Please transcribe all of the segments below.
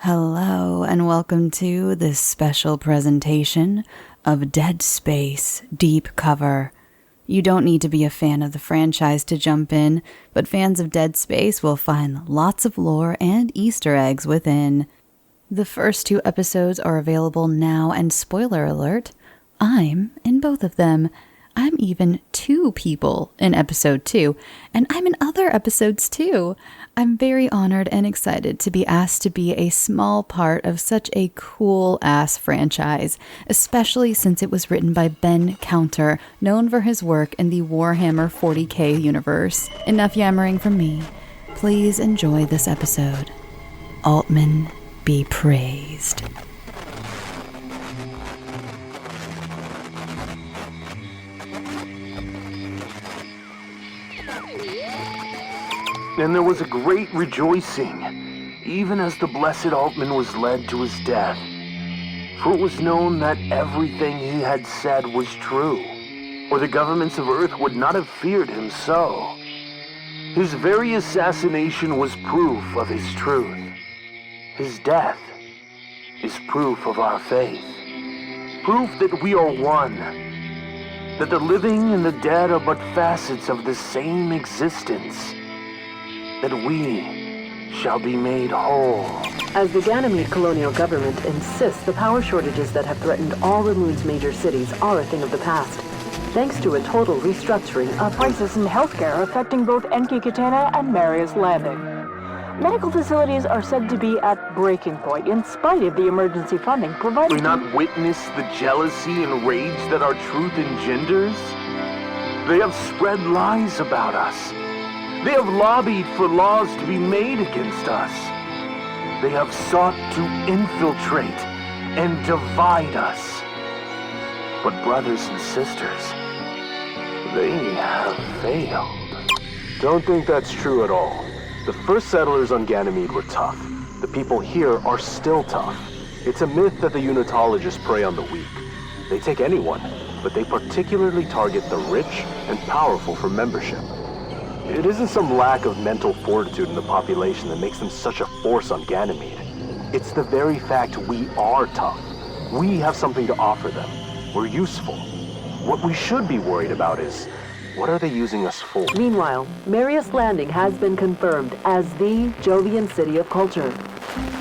Hello, and welcome to this special presentation of Dead Space Deep Cover. You don't need to be a fan of the franchise to jump in, but fans of Dead Space will find lots of lore and Easter eggs within. The first 2 episodes are available now, and spoiler alert, I'm in both of them. I'm even 2 people in episode 2, and I'm in other episodes too. I'm very honored and excited to be asked to be a small part of such a cool-ass franchise, especially since it was written by Ben Counter, known for his work in the Warhammer 40k universe. Enough yammering from me. Please enjoy this episode. Altman be praised. And there was a great rejoicing, even as the blessed Altman was led to his death. For it was known that everything he had said was true, or the governments of Earth would not have feared him so. His very assassination was proof of his truth. His death is proof of our faith. Proof that we are one. That the living and the dead are but facets of the same existence. That we shall be made whole. As the Ganymede colonial government insists the power shortages that have threatened all the moon's major cities are a thing of the past, thanks to a total restructuring of crisis in healthcare affecting both Enki Katana and Marius Landing. Medical facilities are said to be at breaking point in spite of the emergency funding provided. We not witness the jealousy and rage that our truth engenders? They have spread lies about us. They have lobbied for laws to be made against us. They have sought to infiltrate and divide us. But brothers and sisters, they have failed. Don't think that's true at all. The first settlers on Ganymede were tough. The people here are still tough. It's a myth that the Unitologists prey on the weak. They take anyone, but they particularly target the rich and powerful for membership. It isn't some lack of mental fortitude in the population that makes them such a force on Ganymede. It's the very fact we are tough. We have something to offer them. We're useful. What we should be worried about is, what are they using us for? Meanwhile, Marius Landing has been confirmed as the Jovian city of culture.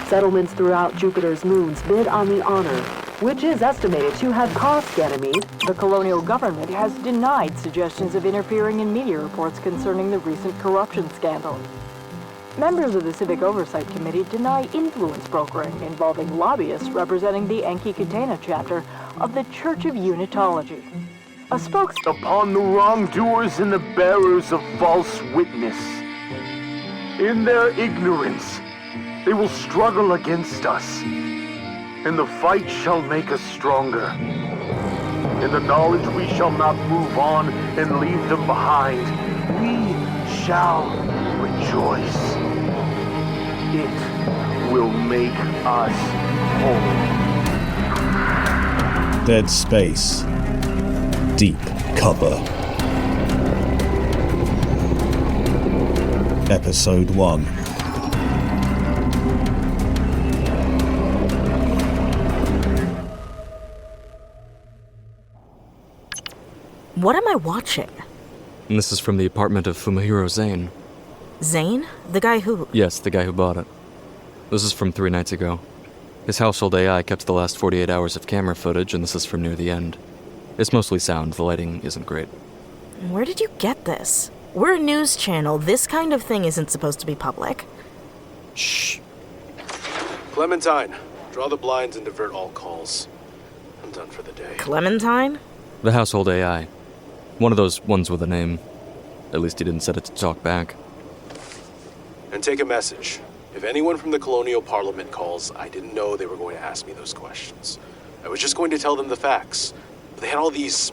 Settlements throughout Jupiter's moons bid on the honor, which is estimated to have cost Ganymede. The colonial government has denied suggestions of interfering in media reports concerning the recent corruption scandal. Members of the Civic Oversight Committee deny influence brokering involving lobbyists representing the Enki Katana chapter of the Church of Unitology. A spokesman upon the wrongdoers and the bearers of false witness. In their ignorance, they will struggle against us, and the fight shall make us stronger. In the knowledge we shall not move on and leave them behind, we shall rejoice. It will make us whole. Dead Space Deep Cover. Episode 1. What am I watching? And this is from the apartment of Fumihiro Zane. Zane? The guy who... Yes, the guy who bought it. This is from 3 nights ago. His household AI kept the last 48 hours of camera footage, and this is from near the end. It's mostly sound, the lighting isn't great. Where did you get this? We're a news channel. This kind of thing isn't supposed to be public. Shh. Clementine, draw the blinds and divert all calls. I'm done for the day. Clementine? The household AI. One of those ones with a name. At least he didn't set it to talk back. And take a message. If anyone from the Colonial Parliament calls, I didn't know they were going to ask me those questions. I was just going to tell them the facts. But they had all these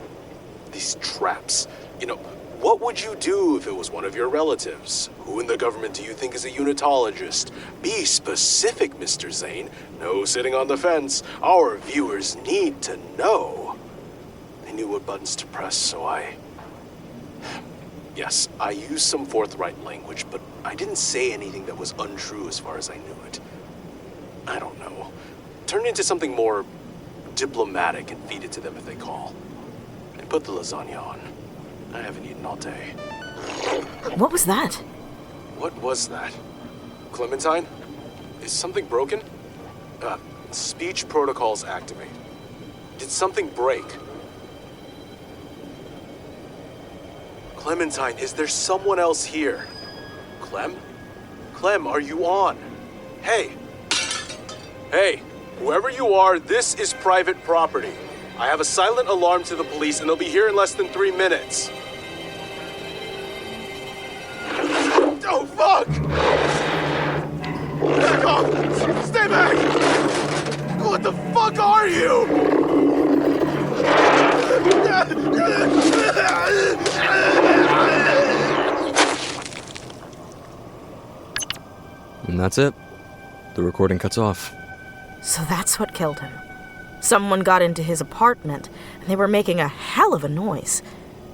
traps. You know, what would you do if it was one of your relatives? Who in the government do you think is a Unitologist? Be specific, Mr. Zane. No sitting on the fence. Our viewers need to know. They knew what buttons to press, so Yes, I used some forthright language, but I didn't say anything that was untrue as far as I knew it. I don't turn it into something more diplomatic and feed it to them if they call. And put the lasagna on. I haven't eaten all day. What was that? What was that? Clementine? Is something broken? Speech protocols activate. Did something break? Clementine, is there someone else here? Clem? Clem, are you on? Hey! Hey, whoever you are, this is private property. I have a silent alarm to the police and they'll be here in less than 3 minutes. Oh, fuck! Back off! Stay back! What the fuck are you? And that's it. The recording cuts off. So that's what killed him. Someone got into his apartment, and they were making a hell of a noise.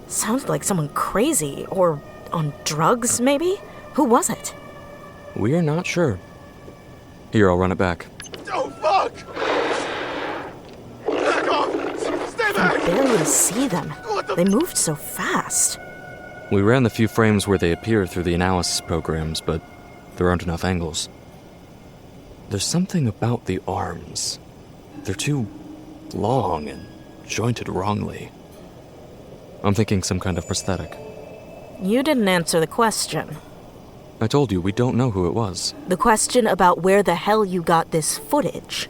Sounded like someone crazy, or on drugs, maybe? Who was it? We're not sure. Here, I'll run it back. Oh, fuck! Back off! Stay back! I could barely see them. They moved so fast. We ran the few frames where they appear through the analysis programs, but there aren't enough angles. There's something about the arms. They're too long and jointed wrongly. I'm thinking some kind of prosthetic. You didn't answer the question. I told you, we don't know who it was. The question about where the hell you got this footage.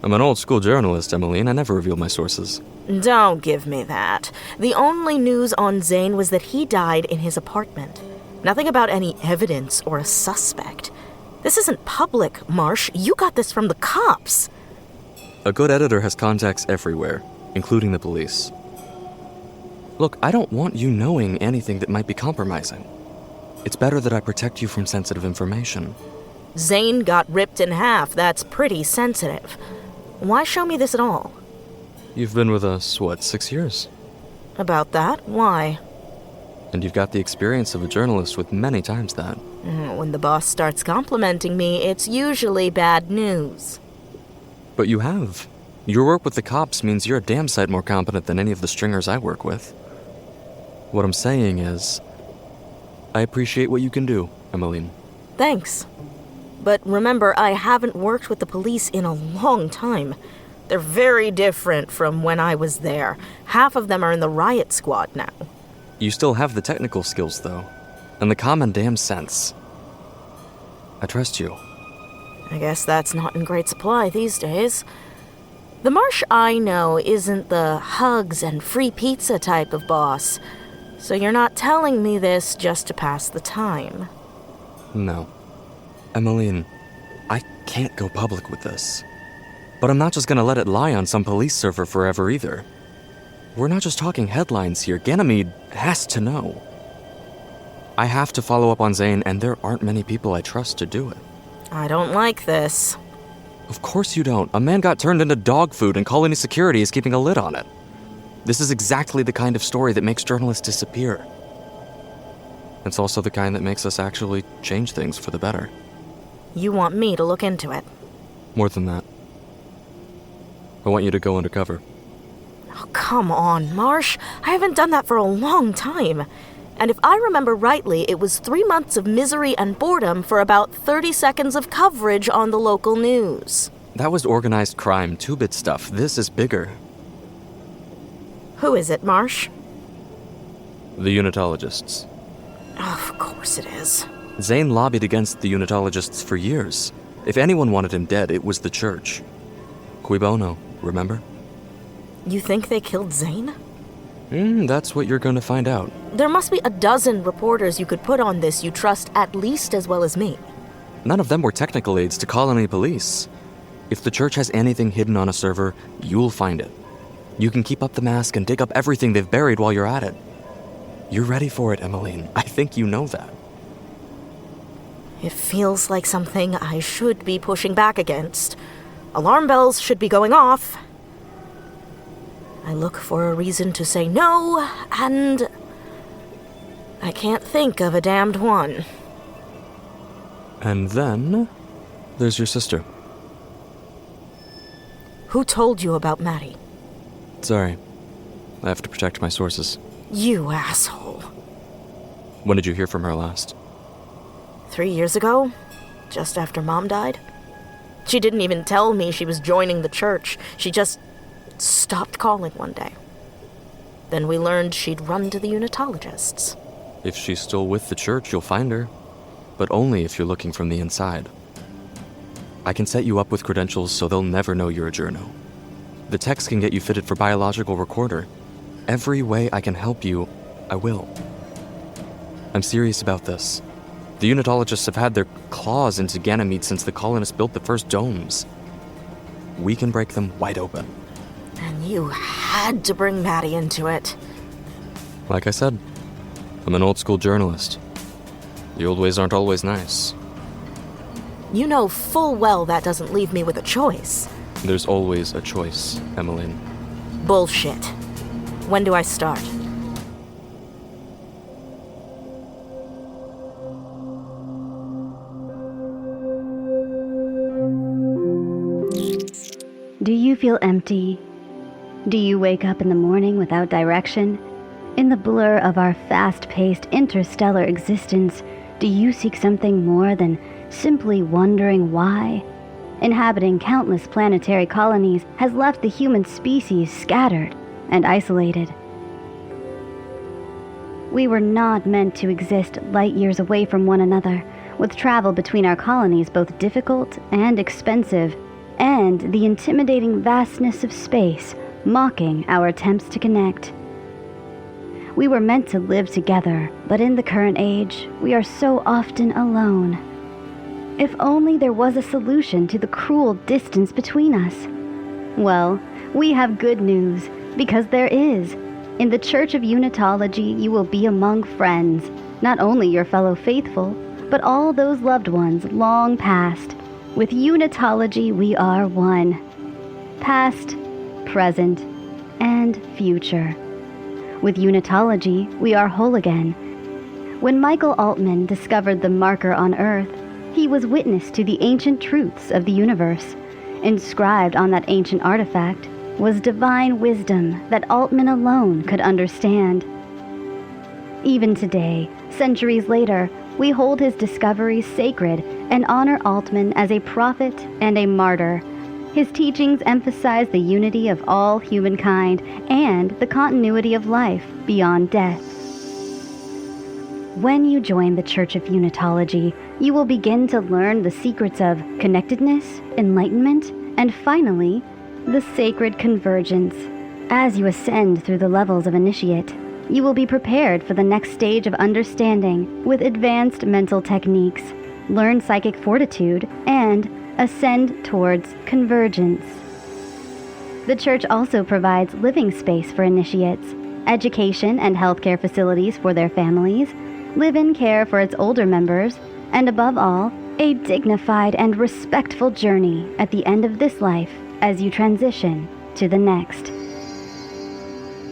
I'm an old-school journalist, Emmeline. I never reveal my sources. Don't give me that. The only news on Zane was that he died in his apartment. Nothing about any evidence or a suspect. This isn't public, Marsh. You got this from the cops. A good editor has contacts everywhere, including the police. Look, I don't want you knowing anything that might be compromising. It's better that I protect you from sensitive information. Zane got ripped in half. That's pretty sensitive. Why show me this at all? You've been with us, 6 years? About that? Why? And you've got the experience of a journalist with many times that. When the boss starts complimenting me, it's usually bad news. But you have. Your work with the cops means you're a damn sight more competent than any of the stringers I work with. What I'm saying is, I appreciate what you can do, Emmeline. Thanks. But remember, I haven't worked with the police in a long time. They're very different from when I was there. Half of them are in the riot squad now. You still have the technical skills, though, and the common damn sense. I trust you. I guess that's not in great supply these days. The Marsh I know isn't the hugs and free pizza type of boss, so you're not telling me this just to pass the time. No. Emmeline, I can't go public with this. But I'm not just gonna let it lie on some police server forever either. We're not just talking headlines here. Ganymede has to know. I have to follow up on Zane, and there aren't many people I trust to do it. I don't like this. Of course you don't. A man got turned into dog food, and colony security is keeping a lid on it. This is exactly the kind of story that makes journalists disappear. It's also the kind that makes us actually change things for the better. You want me to look into it? More than that. I want you to go undercover. Oh, come on, Marsh. I haven't done that for a long time. And if I remember rightly, it was 3 months of misery and boredom for about 30 seconds of coverage on the local news. That was organized crime, 2-bit stuff. This is bigger. Who is it, Marsh? The Unitologists. Oh, of course it is. Zane lobbied against the Unitologists for years. If anyone wanted him dead, it was the church. Cui bono, remember? You think they killed Zane? That's what you're going to find out. There must be a dozen reporters you could put on this you trust at least as well as me. None of them were technical aides to colony police. If the church has anything hidden on a server, you'll find it. You can keep up the mask and dig up everything they've buried while you're at it. You're ready for it, Emmeline. I think you know that. It feels like something I should be pushing back against. Alarm bells should be going off. I look for a reason to say no, and I can't think of a damned one. And then there's your sister. Who told you about Maddie? Sorry. I have to protect my sources. You asshole. When did you hear from her last? 3 years ago, just after Mom died. She didn't even tell me she was joining the church. She just stopped calling one day. Then we learned she'd run to the Unitologists. If she's still with the church, you'll find her. But only if you're looking from the inside. I can set you up with credentials so they'll never know you're a journo. The techs can get you fitted for biological recorder. Every way I can help you, I will. I'm serious about this. The Unitologists have had their claws into Ganymede since the colonists built the first domes. We can break them wide open. And you had to bring Maddie into it. Like I said, I'm an old-school journalist. The old ways aren't always nice. You know full well that doesn't leave me with a choice. There's always a choice, Emmeline. Bullshit. When do I start? Do you feel empty? Do you wake up in the morning without direction? In the blur of our fast-paced interstellar existence, do you seek something more than simply wondering why? Inhabiting countless planetary colonies has left the human species scattered and isolated. We were not meant to exist light years away from one another, with travel between our colonies both difficult and expensive, and the intimidating vastness of space mocking our attempts to connect. We were meant to live together, but in the current age, we are so often alone. If only there was a solution to the cruel distance between us. Well, we have good news, because there is. In the Church of Unitology, you will be among friends, not only your fellow faithful, but all those loved ones long past. With Unitology, we are one. Past, present, and future. With Unitology, we are whole again. When Michael Altman discovered the marker on Earth, he was witness to the ancient truths of the universe. Inscribed on that ancient artifact was divine wisdom that Altman alone could understand. Even today, centuries later, we hold his discoveries sacred and honor Altman as a prophet and a martyr. His teachings emphasize the unity of all humankind and the continuity of life beyond death. When you join the Church of Unitology, you will begin to learn the secrets of connectedness, enlightenment, and finally, the sacred convergence. As you ascend through the levels of initiate, you will be prepared for the next stage of understanding with advanced mental techniques, learn psychic fortitude, and ascend towards convergence. The Church also provides living space for initiates, education and healthcare facilities for their families, live-in care for its older members, and above all, a dignified and respectful journey at the end of this life as you transition to the next.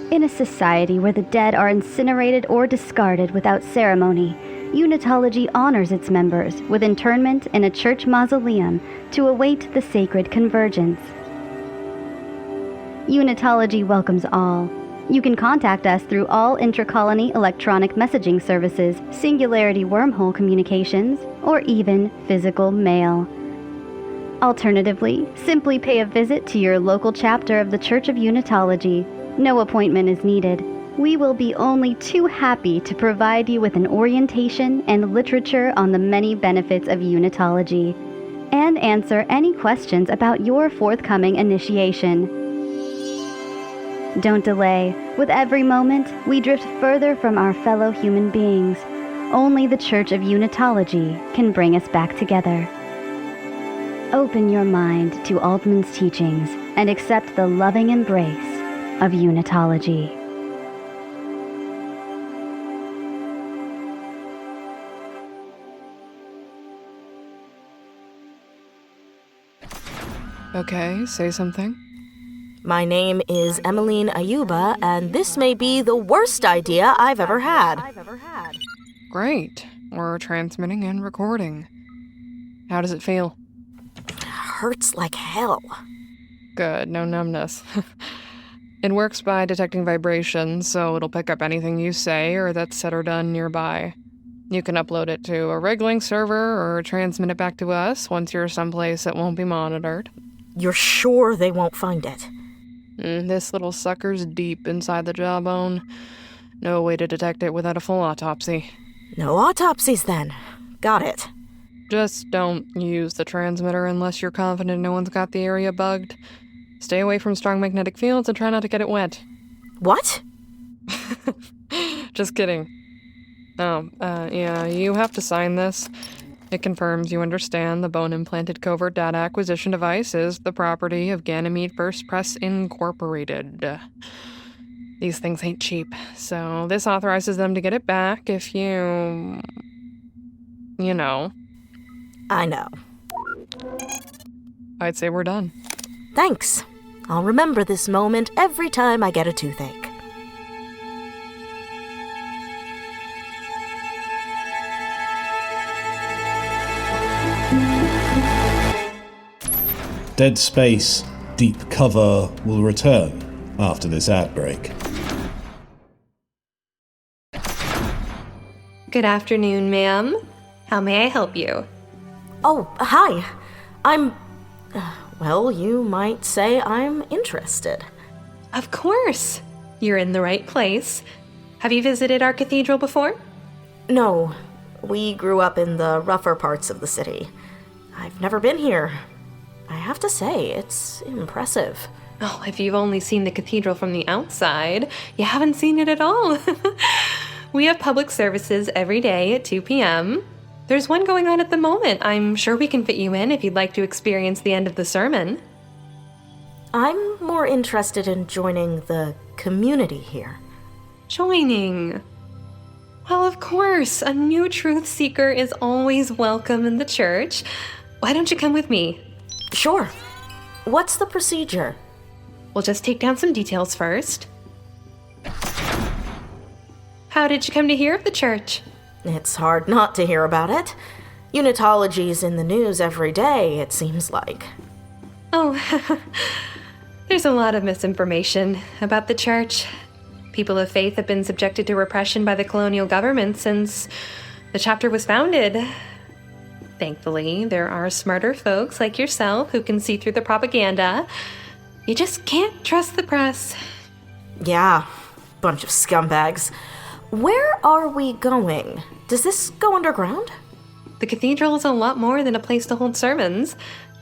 In a society where the dead are incinerated or discarded without ceremony, Unitology honors its members with internment in a church mausoleum to await the sacred convergence. Unitology welcomes all. You can contact us through all intra-colony electronic messaging services, singularity wormhole communications, or even physical mail. Alternatively, simply pay a visit to your local chapter of the Church of Unitology. No appointment is needed. We will be only too happy to provide you with an orientation and literature on the many benefits of Unitology, and answer any questions about your forthcoming initiation. Don't delay. With every moment, we drift further from our fellow human beings. Only the Church of Unitology can bring us back together. Open your mind to Altman's teachings and accept the loving embrace of Unitology. Okay, say something. My name is Emmeline Ayuba, and this may be the worst idea I've ever had. Great. We're transmitting and recording. How does it feel? Hurts like hell. Good, no numbness. It works by detecting vibrations, so it'll pick up anything you say or that's said or done nearby. You can upload it to a Wriggling server or transmit it back to us once you're someplace that won't be monitored. You're sure they won't find it? This little sucker's deep inside the jawbone. No way to detect it without a full autopsy. No autopsies, then. Got it. Just don't use the transmitter unless you're confident no one's got the area bugged. Stay away from strong magnetic fields and try not to get it wet. What? Just kidding. Yeah, you have to sign this. It confirms you understand the bone-implanted covert data acquisition device is the property of Ganymede First Press Incorporated. These things ain't cheap, so this authorizes them to get it back if you know. I know. I'd say we're done. Thanks. I'll remember this moment every time I get a toothache. Dead Space Deep Cover will return after this outbreak. Good afternoon, ma'am. How may I help you? Oh, hi. Well, you might say I'm interested. Of course. You're in the right place. Have you visited our cathedral before? No. We grew up in the rougher parts of the city. I've never been here. I have to say, it's impressive. Oh, if you've only seen the cathedral from the outside, you haven't seen it at all. We have public services every day at 2 p.m. There's one going on at the moment. I'm sure we can fit you in if you'd like to experience the end of the sermon. I'm more interested in joining the community here. Joining? Well, of course. A new truth seeker is always welcome in the church. Why don't you come with me? Sure. What's the procedure? We'll just take down some details first. How did you come to hear of the church? It's hard not to hear about it. Unitology's in the news every day, it seems like. Oh, there's a lot of misinformation about the church. People of faith have been subjected to repression by the colonial government since the chapter was founded. Thankfully, there are smarter folks like yourself who can see through the propaganda. You just can't trust the press. Yeah, bunch of scumbags. Where are we going? Does this go underground? The cathedral is a lot more than a place to hold sermons.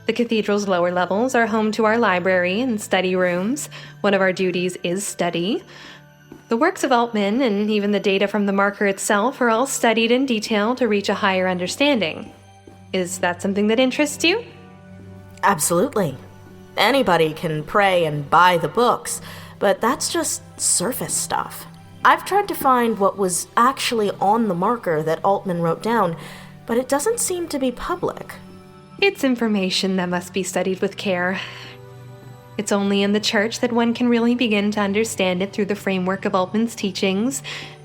The cathedral's lower levels are home to our library and study rooms. One of our duties is study. The works of Altman and even the data from the marker itself are all studied in detail to reach a higher understanding. Is that something that interests you? Absolutely. Anybody can pray and buy the books, but that's just surface stuff. I've tried to find what was actually on the marker that Altman wrote down, but it doesn't seem to be public. It's information that must be studied with care. It's only in the church that one can really begin to understand it through the framework of Altman's teachings.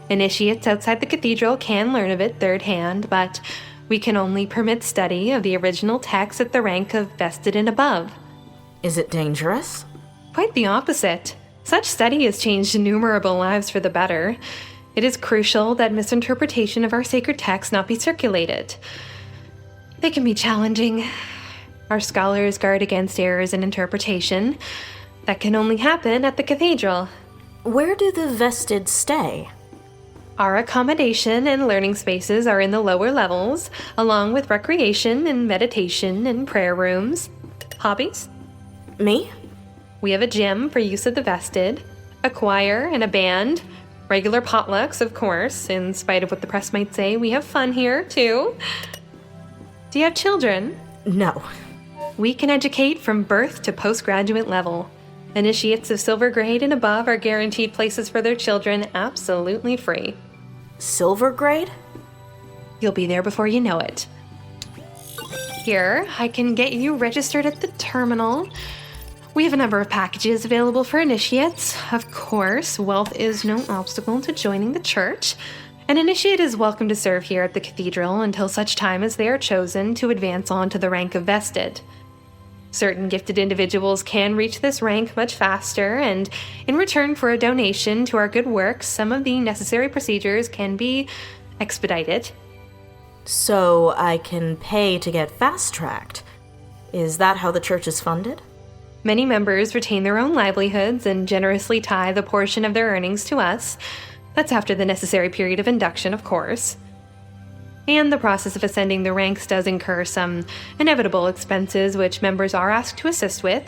Initiates outside the cathedral can learn of it third hand, but we can only permit study of the original text at the rank of vested and above. Is it dangerous? Quite the opposite. Such study has changed innumerable lives for the better. It is crucial that misinterpretation of our sacred texts not be circulated. They can be challenging. Our scholars guard against errors in interpretation. That can only happen at the cathedral. Where do the vested stay? Our accommodation and learning spaces are in the lower levels, along with recreation and meditation and prayer rooms. Hobbies? Me? We have a gym for use of the vested, a choir and a band, regular potlucks, of course. In spite of what the press might say, we have fun here, too. Do you have children? No. We can educate from birth to postgraduate level. Initiates of silver grade and above are guaranteed places for their children absolutely free. Silver grade? You'll be there before you know it. Here, I can get you registered at the terminal. We have a number of packages available for initiates. Of course, wealth is no obstacle to joining the church. An initiate is welcome to serve here at the cathedral until such time as they are chosen to advance on to the rank of vested. Certain gifted individuals can reach this rank much faster, and in return for a donation to our good work, some of the necessary procedures can be expedited. So I can pay to get fast-tracked. Is that how the church is funded? Many members retain their own livelihoods and generously tithe a portion of their earnings to us. That's after the necessary period of induction, of course. And the process of ascending the ranks does incur some inevitable expenses which members are asked to assist with,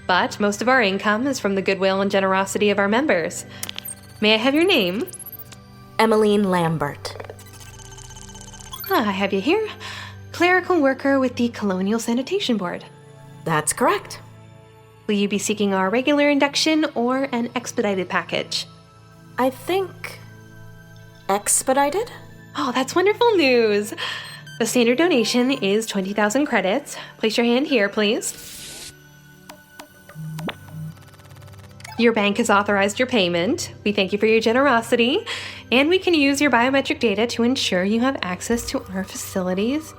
but most of our income is from the goodwill and generosity of our members. May I have your name? Emmeline Lambert. I have you here. Clerical worker with the Colonial Sanitation Board. That's correct. Will you be seeking our regular induction or an expedited package? I think... expedited? Oh, that's wonderful news. The standard donation is 20,000 credits. Place your hand here, please. Your bank has authorized your payment. We thank you for your generosity, and we can use your biometric data to ensure you have access to our facilities.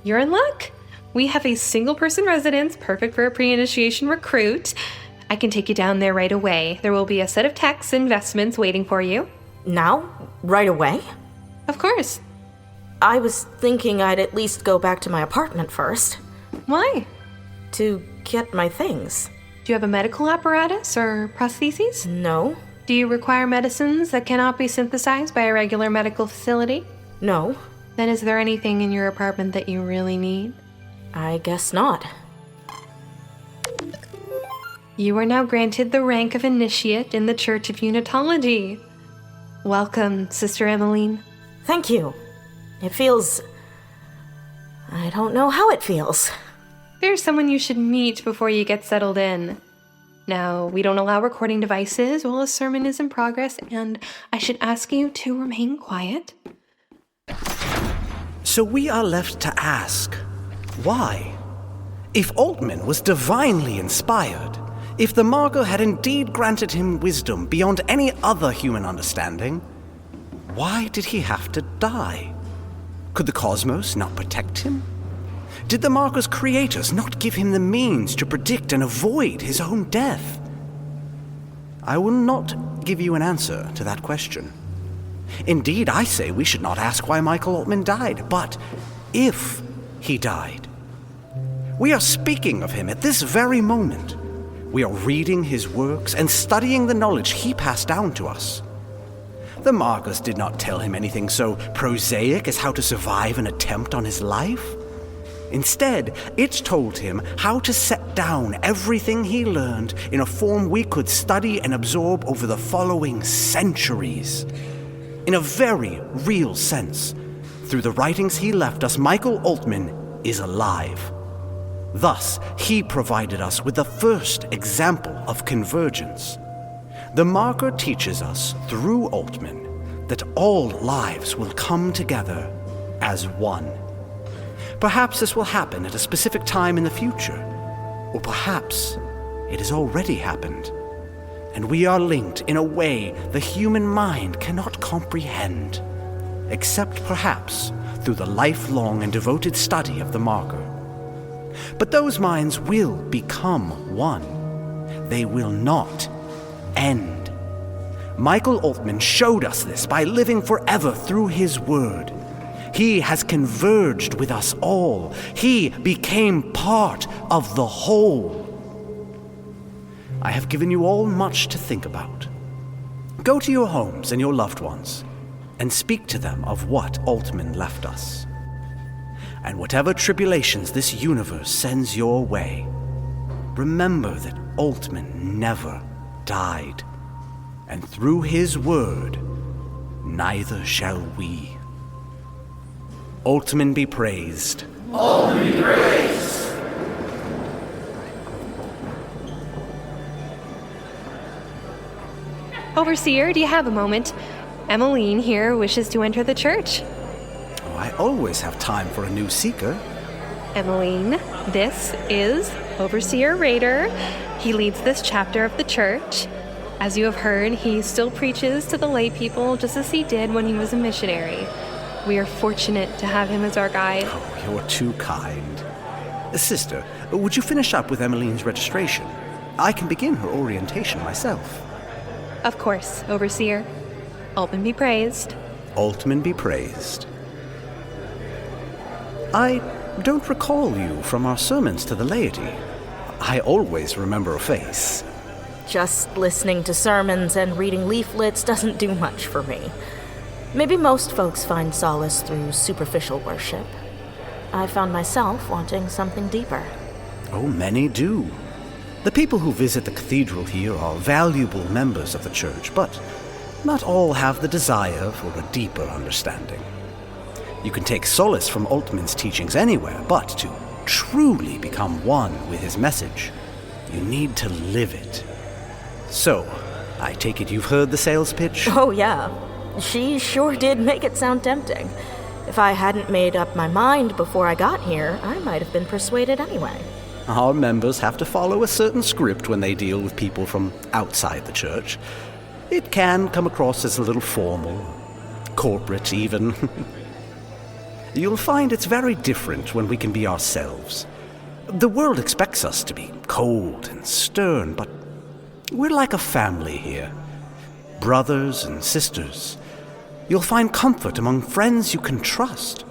You're in luck. We have a single-person residence, perfect for a pre-initiation recruit. I can take you down there right away. There will be a set of tax investments waiting for you. Now? Right away? Of course. I was thinking I'd at least go back to my apartment first. Why? To get my things. Do you have a medical apparatus or prostheses? No. Do you require medicines that cannot be synthesized by a regular medical facility? No. Then is there anything in your apartment that you really need? I guess not. You are now granted the rank of initiate in the Church of Unitology. Welcome, Sister Emmeline. Thank you. It feels... I don't know how it feels. There's someone you should meet before you get settled in. Now, we don't allow recording devices while a sermon is in progress, and I should ask you to remain quiet. So we are left to ask, why? If Altman was divinely inspired, if the Margot had indeed granted him wisdom beyond any other human understanding, why did he have to die? Could the cosmos not protect him? Did the Margot's creators not give him the means to predict and avoid his own death? I will not give you an answer to that question. Indeed, I say we should not ask why Michael Altman died, but if he died. We are speaking of him at this very moment. We are reading his works and studying the knowledge he passed down to us. The Margos did not tell him anything so prosaic as how to survive an attempt on his life. Instead, it told him how to set down everything he learned in a form we could study and absorb over the following centuries. In a very real sense, through the writings he left us, Michael Altman is alive. Thus, he provided us with the first example of convergence. The marker teaches us, through Altman, that all lives will come together as one. Perhaps this will happen at a specific time in the future, or perhaps it has already happened, and we are linked in a way the human mind cannot comprehend, except perhaps through the lifelong and devoted study of the marker. But those minds will become one. They will not end. Michael Altman showed us this by living forever through his word. He has converged with us all. He became part of the whole. I have given you all much to think about. Go to your homes and your loved ones and speak to them of what Altman left us. And whatever tribulations this universe sends your way, remember that Altman never died, and through his word, neither shall we. Altman be praised. Altman be praised. Overseer, do you have a moment? Emmeline here wishes to enter the church. I always have time for a new seeker. Emmeline, this is Overseer Rader. He leads this chapter of the church. As you have heard, he still preaches to the lay people just as he did when he was a missionary. We are fortunate to have him as our guide. Oh, you're too kind. Sister, would you finish up with Emmeline's registration? I can begin her orientation myself. Of course, Overseer. Altman be praised. Altman be praised. I don't recall you from our sermons to the laity. I always remember a face. Just listening to sermons and reading leaflets doesn't do much for me. Maybe most folks find solace through superficial worship. I found myself wanting something deeper. Oh, many do. The people who visit the cathedral here are valuable members of the church, but not all have the desire for a deeper understanding. You can take solace from Altman's teachings anywhere, but to truly become one with his message, you need to live it. So, I take it you've heard the sales pitch? Oh, yeah. She sure did make it sound tempting. If I hadn't made up my mind before I got here, I might have been persuaded anyway. Our members have to follow a certain script when they deal with people from outside the church. It can come across as a little formal, corporate even. You'll find it's very different when we can be ourselves. The world expects us to be cold and stern, but we're like a family here. Brothers and sisters. You'll find comfort among friends you can trust.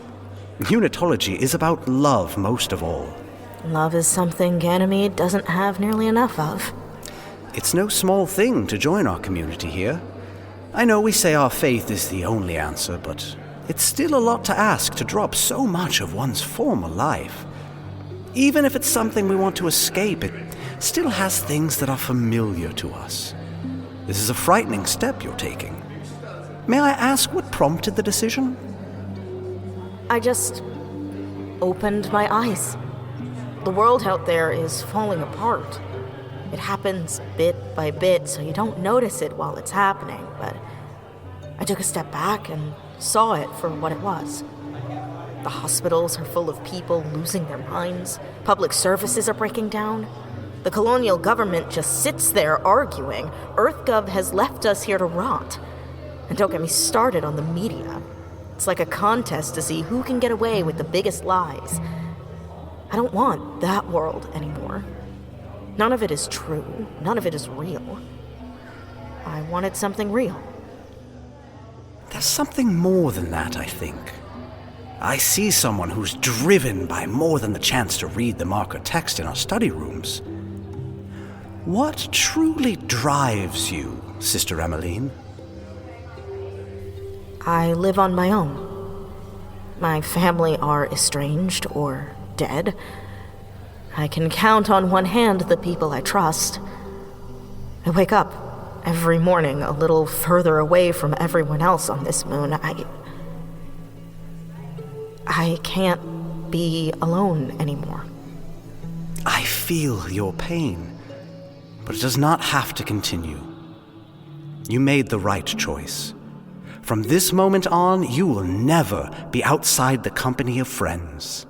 Unitology is about love most of all. Love is something Ganymede doesn't have nearly enough of. It's no small thing to join our community here. I know we say our faith is the only answer, but it's still a lot to ask to drop so much of one's former life. Even if it's something we want to escape, it still has things that are familiar to us. This is a frightening step you're taking. May I ask what prompted the decision? I just opened my eyes. The world out there is falling apart. It happens bit by bit, so you don't notice it while it's happening, but I took a step back and saw it for what it was. The hospitals are full of people losing their minds. Public services are breaking down. The colonial government just sits there arguing. EarthGov has left us here to rot. And don't get me started on the media. It's like a contest to see who can get away with the biggest lies. I don't want that world anymore. None of it is true. None of it is real. I wanted something real. There's something more than that, I think. I see someone who's driven by more than the chance to read the marker text in our study rooms. What truly drives you, Sister Emmeline? I live on my own. My family are estranged or dead. I can count on one hand the people I trust. I wake up every morning a little further away from everyone else on this moon. I can't be alone anymore. I feel your pain, but it does not have to continue. You made the right choice. From this moment on, you will never be outside the company of friends.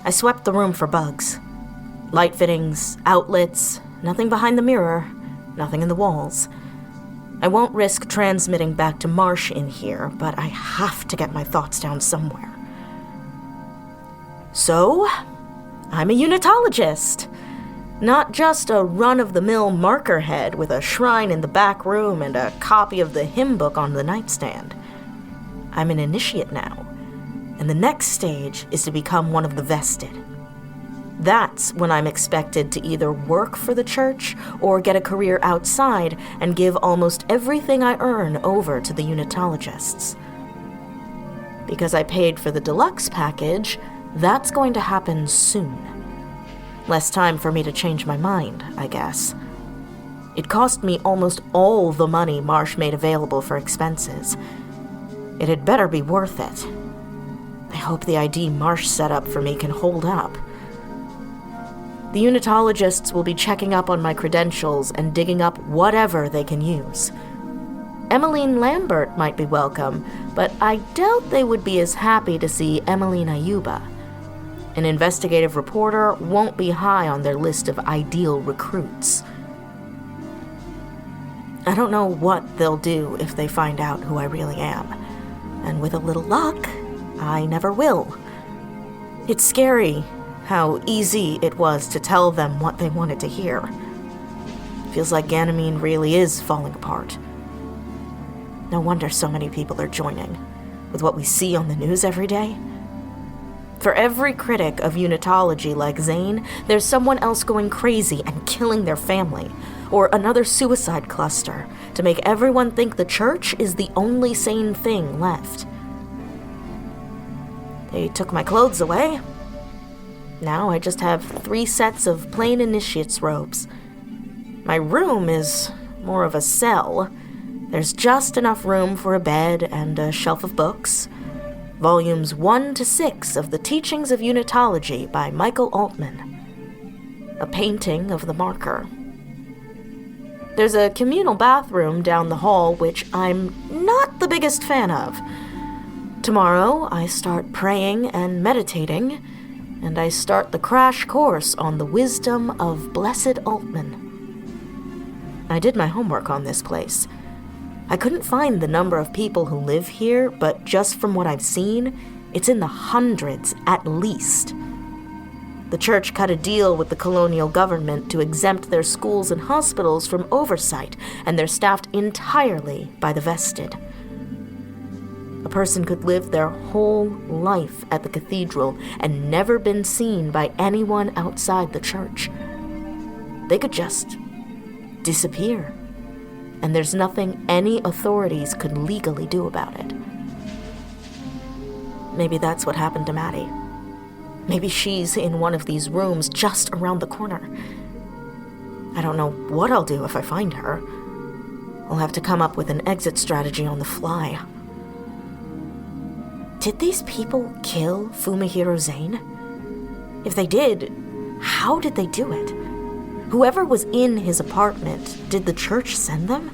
I swept the room for bugs. Light fittings, outlets, nothing behind the mirror, nothing in the walls. I won't risk transmitting back to Marsh in here, but I have to get my thoughts down somewhere. So, I'm a Unitologist. Not just a run-of-the-mill marker head with a shrine in the back room and a copy of the hymn book on the nightstand. I'm an initiate now, and the next stage is to become one of the vested. That's when I'm expected to either work for the church or get a career outside and give almost everything I earn over to the Unitologists. Because I paid for the deluxe package, that's going to happen soon. Less time for me to change my mind, I guess. It cost me almost all the money Marsh made available for expenses. It had better be worth it. I hope the ID Marsh set up for me can hold up. The Unitologists will be checking up on my credentials and digging up whatever they can use. Emmeline Lambert might be welcome, but I doubt they would be as happy to see Emmeline Ayuba. An investigative reporter won't be high on their list of ideal recruits. I don't know what they'll do if they find out who I really am. And with a little luck, I never will. It's scary how easy it was to tell them what they wanted to hear. Feels like Ganymede really is falling apart. No wonder so many people are joining, with what we see on the news every day. For every critic of Unitology like Zane, there's someone else going crazy and killing their family, or another suicide cluster to make everyone think the church is the only sane thing left. They took my clothes away. Now I just have 3 sets of plain initiate's robes. My room is more of a cell. There's just enough room for a bed and a shelf of books. Volumes 1 to 6 of the Teachings of Unitology by Michael Altman. A painting of the marker. There's a communal bathroom down the hall, which I'm not the biggest fan of. Tomorrow, I start praying and meditating, and I start the crash course on the wisdom of Blessed Altman. I did my homework on this place. I couldn't find the number of people who live here, but just from what I've seen, it's in the hundreds at least. The church cut a deal with the colonial government to exempt their schools and hospitals from oversight, and they're staffed entirely by the vested. A person could live their whole life at the cathedral and never been seen by anyone outside the church. They could just disappear, and there's nothing any authorities could legally do about it. Maybe that's what happened to Maddie. Maybe she's in one of these rooms just around the corner. I don't know what I'll do if I find her. I'll have to come up with an exit strategy on the fly. Did these people kill Fumihiro Zane? If they did, how did they do it? Whoever was in his apartment, did the church send them?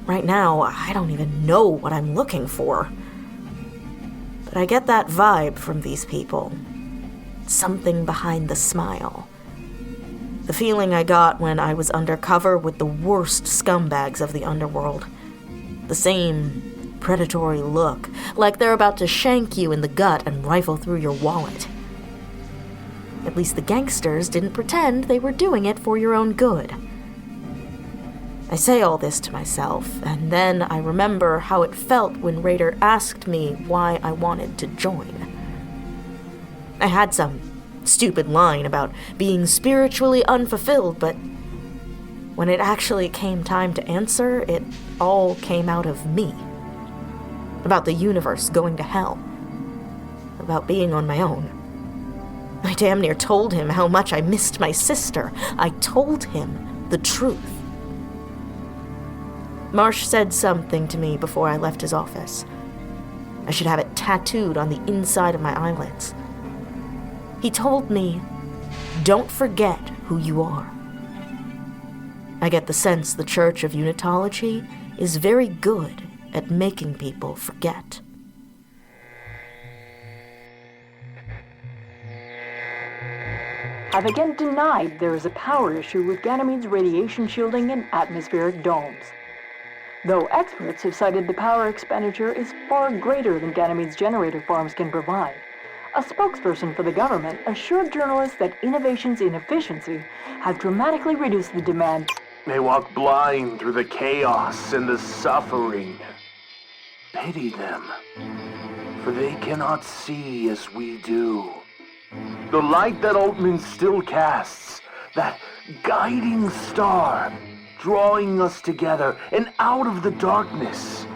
Right now, I don't even know what I'm looking for. But I get that vibe from these people. Something behind the smile. The feeling I got when I was undercover with the worst scumbags of the underworld. The same predatory look, like they're about to shank you in the gut and rifle through your wallet. At least the gangsters didn't pretend they were doing it for your own good. I say all this to myself, and then I remember how it felt when Rader asked me why I wanted to join. I had some stupid line about being spiritually unfulfilled, but when it actually came time to answer, it all came out of me. About the universe going to hell. About being on my own. I damn near told him how much I missed my sister. I told him the truth. Marsh said something to me before I left his office. I should have it tattooed on the inside of my eyelids. He told me, don't forget who you are. I get the sense the Church of Unitology is very good at making people forget. Have again denied there is a power issue with Ganymede's radiation shielding and atmospheric domes. Though experts have cited the power expenditure is far greater than Ganymede's generator farms can provide, a spokesperson for the government assured journalists that innovations in efficiency have dramatically reduced the demand. They walk blind through the chaos and the suffering. Pity them, for they cannot see as we do. The light that Altman still casts, that guiding star, drawing us together and out of the darkness.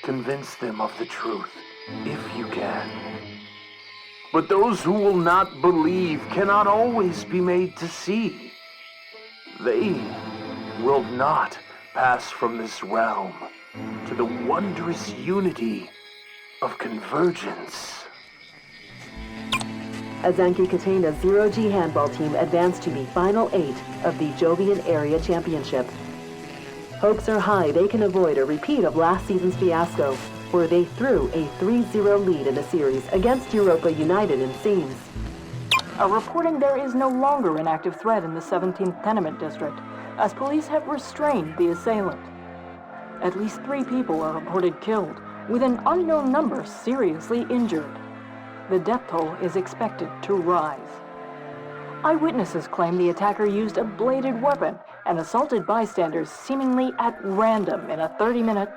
Convince them of the truth, if you can. But those who will not believe cannot always be made to see. They will not pass from this realm to the wondrous unity of convergence. Azanki Katena's Zero-G handball team advanced to the Final 8 of the Jovian Area Championship. Hopes are high they can avoid a repeat of last season's fiasco, where they threw a 3-0 lead in the series against Europa United in Scenes. Are reporting there is no longer an active threat in the 17th Tenement District, as police have restrained the assailant. At least 3 people are reported killed, with an unknown number seriously injured. The death toll is expected to rise. Eyewitnesses claim the attacker used a bladed weapon and assaulted bystanders seemingly at random in a 30-minute...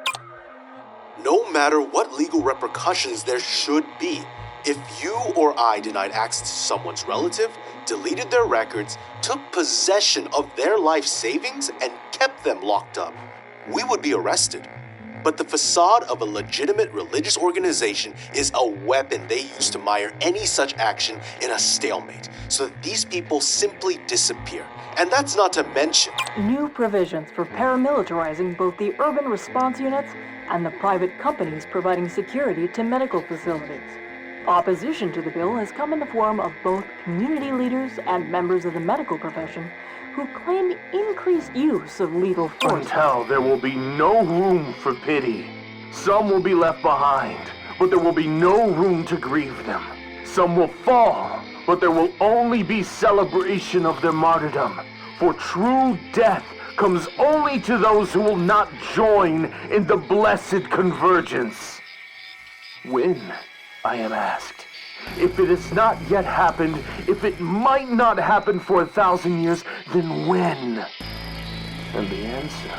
No matter what legal repercussions there should be, if you or I denied access to someone's relative, deleted their records, took possession of their life savings, and kept them locked up, we would be arrested. But the facade of a legitimate religious organization is a weapon they use to mire any such action in a stalemate, so that these people simply disappear. And that's not to mention new provisions for paramilitarizing both the urban response units and the private companies providing security to medical facilities. Opposition to the bill has come in the form of both community leaders and members of the medical profession who claim increased use of lethal force. Until there will be no room for pity. Some will be left behind, but there will be no room to grieve them. Some will fall, but there will only be celebration of their martyrdom. For true death comes only to those who will not join in the blessed convergence. When, I am asked, if it has not yet happened, if it might not happen for 1,000 years, then when? And the answer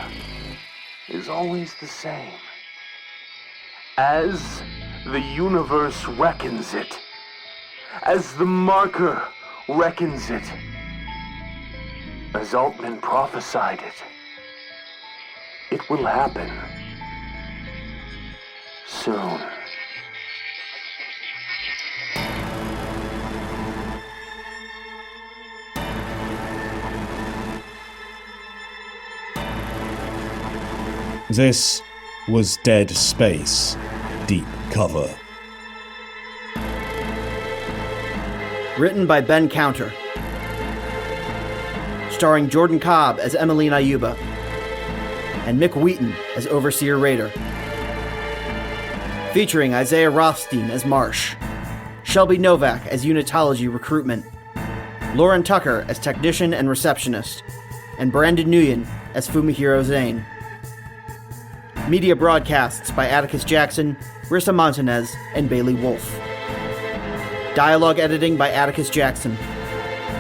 is always the same. As the universe reckons it, as the marker reckons it, as Altman prophesied it, it will happen soon. This was Dead Space, Deep Cover. Written by Ben Counter. Starring Jordan Cobb as Emmeline Ayuba, and Mick Wheaton as Overseer Rader. Featuring Isiah Rothstein as Marsh, Shelby Novak as Unitology Recruitment, Lauren Tucker as Technician and Receptionist, and Brandon Nguyen as Fumihiro Zane. Media broadcasts by Atticus Jackson, Rissa Montanez, and Baily Wolfe. Dialogue editing by Atticus Jackson.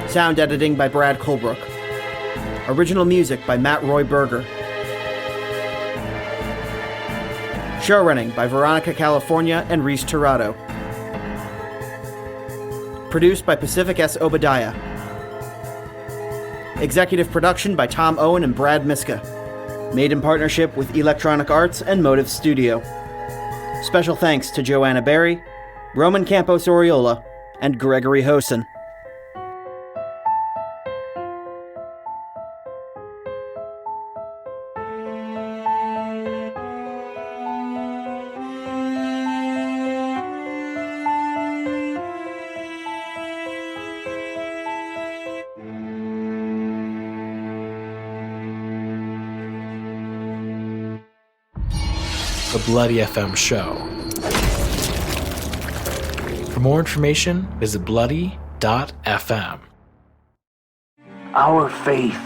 Sound editing by Brad Colbroock. Original music by Matt Roy Berger. Showrunning by Veronica California and Reese Tirado. Produced by Pacific S. Obadiah. Executive production by Tom Owen and Brad Miska. Made in partnership with Electronic Arts and Motive Studio. Special thanks to Joanna Berry, Roman Campos Oriola, and Gregory Hosen. The Bloody FM show. For more information, visit bloody.fm. Our faith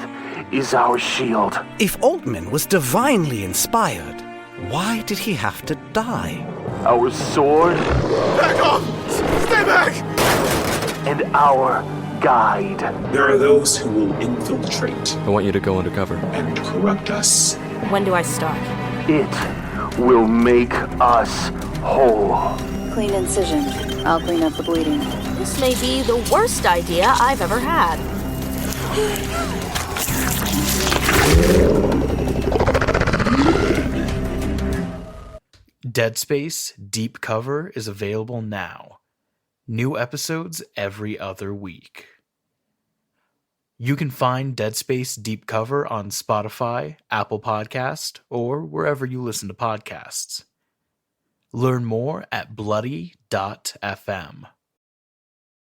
is our shield. If Altman was divinely inspired, why did he have to die? Our sword. Back off! Stay back! And our guide. There are those who will infiltrate. I want you to go undercover. And corrupt us. When do I start? It will make us whole. Clean incision. I'll clean up the bleeding. This may be the worst idea I've ever had. Dead Space Deep Cover is available now. New episodes every other week. You can find Dead Space Deep Cover on Spotify, Apple Podcast, or wherever you listen to podcasts. Learn more at bloody.fm.